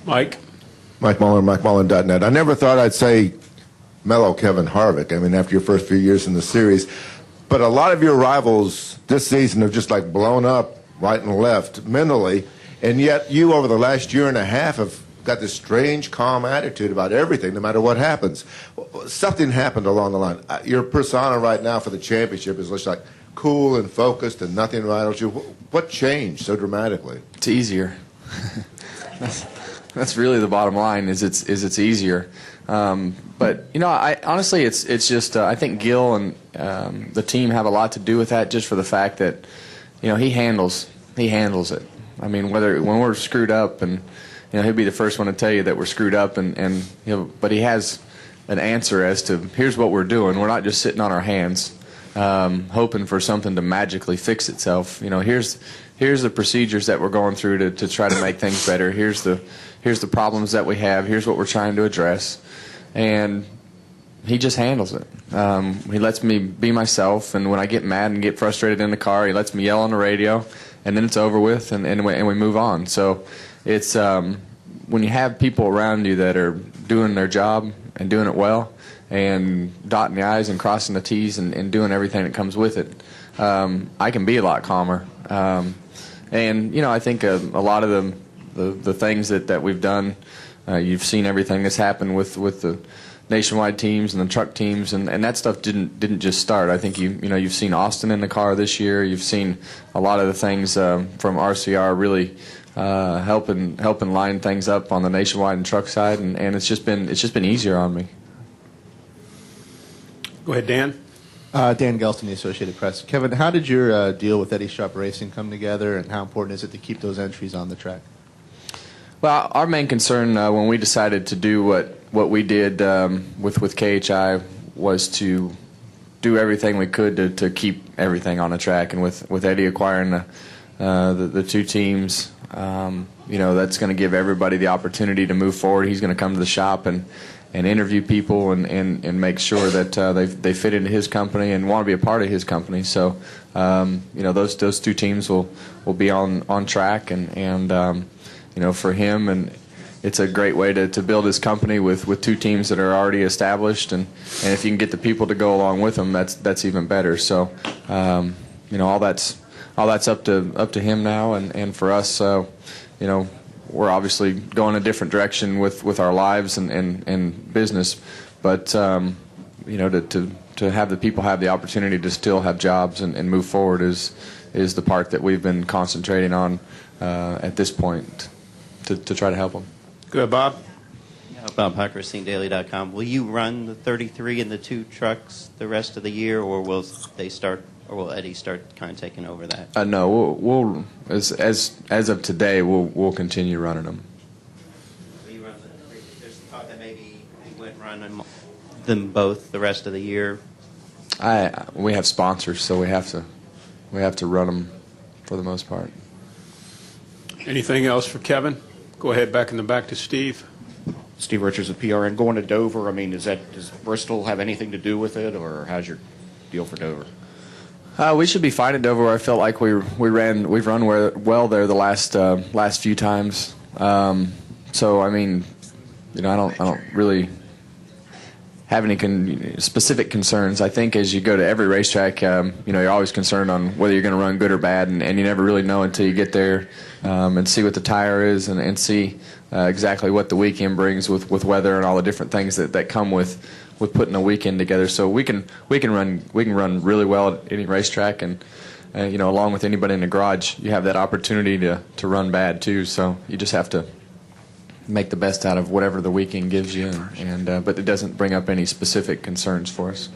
Mike? Mike Mullin, MikeMullin.net. I never thought I'd say mellow Kevin Harvick, I mean, after your first few years in the series. But a lot of your rivals this season have just like blown up right and left mentally, and yet you over the last year and a half have got this strange, calm attitude about everything, no matter what happens. Something happened along the line. Your persona right now for the championship is just like cool and focused and nothing rattles you. What changed so dramatically? It's easier. That's really the bottom line. Is it's easier. But you know, I honestly, it's just I think Gil and the team have a lot to do with that, just for the fact that he handles it. I mean, when we're screwed up, and he'll be the first one to tell you that we're screwed up, but he has an answer as to here's what we're doing. We're not just sitting on our hands hoping for something to magically fix itself. Here's the procedures that we're going through to try to make things better. Here's the problems that we have. Here's what we're trying to address. And he just handles it. He lets me be myself, and when I get mad and get frustrated in the car, he lets me yell on the radio, and then it's over with, and we move on. So it's when you have people around you that are doing their job and doing it well, and dotting the I's and crossing the T's and doing everything that comes with it, I can be a lot calmer. And I think a lot of the things that we've done, you've seen everything that's happened with the nationwide teams and the truck teams, and that stuff didn't just start. I think you've seen Austin in the car this year. You've seen a lot of the things from RCR really helping line things up on the nationwide and truck side, and it's just been easier on me. Go ahead, Dan. Dan Gelston, the Associated Press. Kevin, how did your deal with Eddie Sharp Racing come together, and how important is it to keep those entries on the track? Well, our main concern when we decided to do what we did with KHI was to do everything we could to keep everything on the track. And with Eddie acquiring the two teams, that's going to give everybody the opportunity to move forward. He's going to come to the shop and interview people and make sure that they fit into his company and want to be a part of his company. So those two teams will be on track, and for him, and it's a great way to build his company with two teams that are already established, and if you can get the people to go along with them, that's even better. So all that's up to him now, and for us, we're obviously going a different direction with our lives and business, but to have the people have the opportunity to still have jobs and move forward is the part that we've been concentrating on at this point to try to help them. Go ahead, Bob. Bob Hucker, SceneDaily.com. Will you run the 33 and the two trucks the rest of the year, or will Eddie start kind of taking over that? No, we'll as of today, we'll continue running them. Will you run there's thought that maybe you wouldn't run them both the rest of the year. We have sponsors, so we have to run them for the most part. Anything else for Kevin? Go ahead, back in the back to Steve. Steve Richards of PRN. Going to Dover, I mean, does Bristol have anything to do with it, or how's your deal for Dover? We should be fine at Dover. I felt like we've run well there the last few times. So I mean, I don't really have any specific concerns. I think as you go to every racetrack, you're always concerned on whether you're going to run good or bad, and you never really know until you get there and see what the tire is and see exactly what the weekend brings with weather and all the different things that come with putting a weekend together. So we can run really well at any racetrack, and along with anybody in the garage, you have that opportunity to run bad too. So you just have to make the best out of whatever the weekend gives you, but it doesn't bring up any specific concerns for us.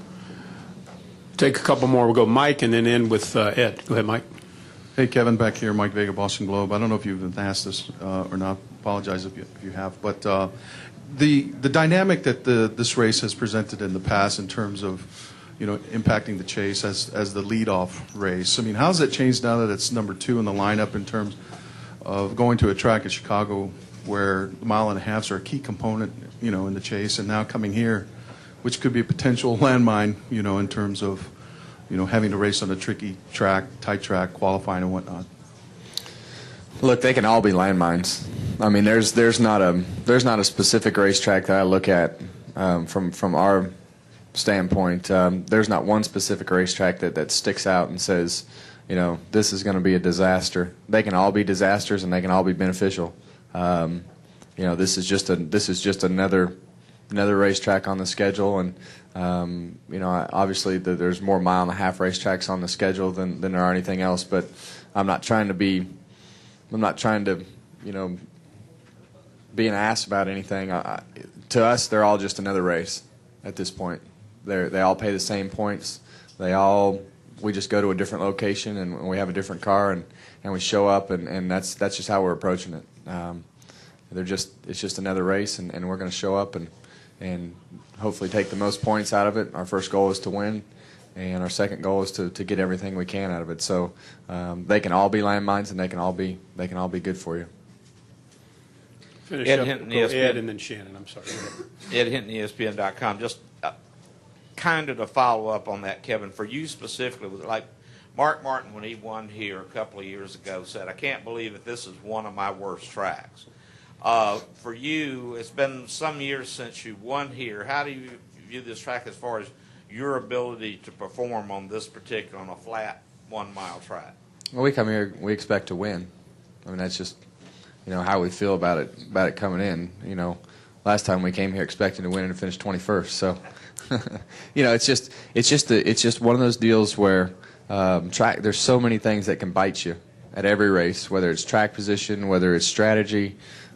Take a couple more. We'll go Mike and then end with Ed. Go ahead, Mike. Hey, Kevin, back here, Mike Vega, Boston Globe. I don't know if you've been asked this or not. Apologize if you have, but the dynamic that this race has presented in the past in terms of impacting the chase as the leadoff race. I mean, how's that changed now that it's number 2 in the lineup in terms of going to a track in Chicago where the mile and a halves are a key component, in the chase, and now coming here, which could be a potential landmine, in terms of, having to race on a tricky track, tight track, qualifying and whatnot? Look, they can all be landmines. I mean, there's not a specific racetrack that I look at from our standpoint. There's not one specific racetrack that sticks out and says, you know, this is going to be a disaster. They can all be disasters and they can all be beneficial. You know, this is just another racetrack on the schedule, and you know, obviously there's more mile-and-a-half racetracks on the schedule than there are anything else. But I'm not trying to, you know, be an ass about anything. To us, they're all just another race at this point. They all pay the same points. We just go to a different location and we have a different car and we show up, and that's just how we're approaching it. It's just another race, and we're going to show up and hopefully take the most points out of it. Our first goal is to win, and our second goal is to get everything we can out of it. So they can all be landmines, and they can all be good for you. Finish Ed up. Hinton, Go ESPN. Ed, and then Shannon. I'm sorry. Ed Hinton, ESPN.com. Just kind of to follow up on that, Kevin, for you specifically, like Mark Martin, when he won here a couple of years ago, said, I can't believe that this is one of my worst tracks. For you, it's been some years since you won here. How do you view this track as far as your ability to perform on this particular, on a flat 1 mile track? Well, we come here, we expect to win. I mean, that's just, you know, how we feel about it coming in. You know, last time we came here expecting to win and finish 21st. So, you know, it's just one of those deals where there's so many things that can bite you at every race, whether it's track position, whether it's strategy,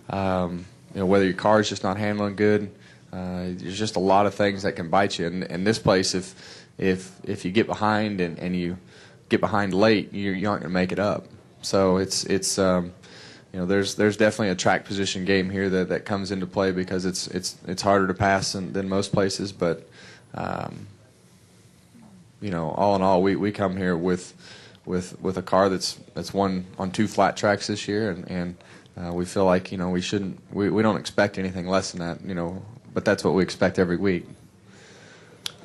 you know, whether your car's just not handling good. There's just a lot of things that can bite you. And this place, if you get behind and you get behind late, you aren't going to make it up. So it's you know, there's definitely a track position game here that comes into play because it's harder to pass than most places. But you know, all in all, we come here with a car that's won on 2 flat tracks this year, and we feel like, you know, we don't expect anything less than that, you know, but that's what we expect every week.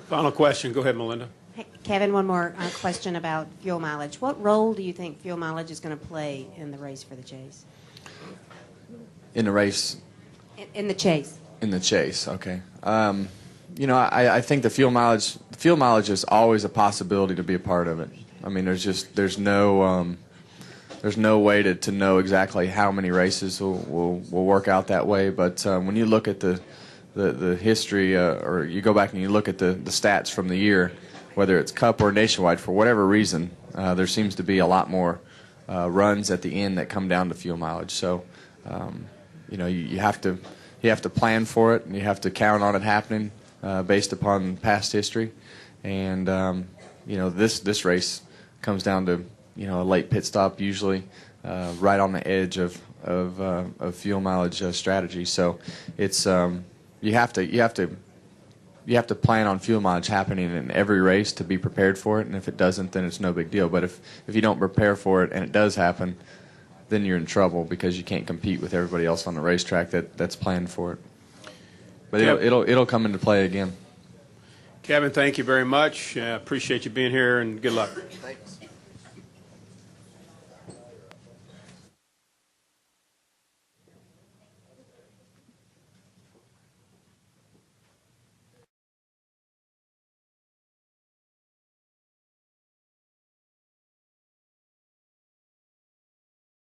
Final question. Go ahead, Melinda. Hey, Kevin, one more question about fuel mileage. What role do you think fuel mileage is going to play in the race for the Chase? In the race? In the Chase. In the Chase, okay. You know, I think the fuel mileage is always a possibility to be a part of it. I mean, there's no way to know exactly how many races will work out that way. But when you look at the history, or you go back and you look at the stats from the year, whether it's Cup or Nationwide, for whatever reason, there seems to be a lot more runs at the end that come down to fuel mileage. So, you know, you have to plan for it, and you have to count on it happening based upon past history. And you know, this race comes down to, you know, a late pit stop, usually right on the edge of fuel mileage strategy. So it's you have to plan on fuel mileage happening in every race to be prepared for it. And if it doesn't, then it's no big deal. But if you don't prepare for it and it does happen, then you're in trouble because you can't compete with everybody else on the racetrack that's planned for it. But it'll come into play again. Kevin, thank you very much. Appreciate you being here, and good luck. Thanks.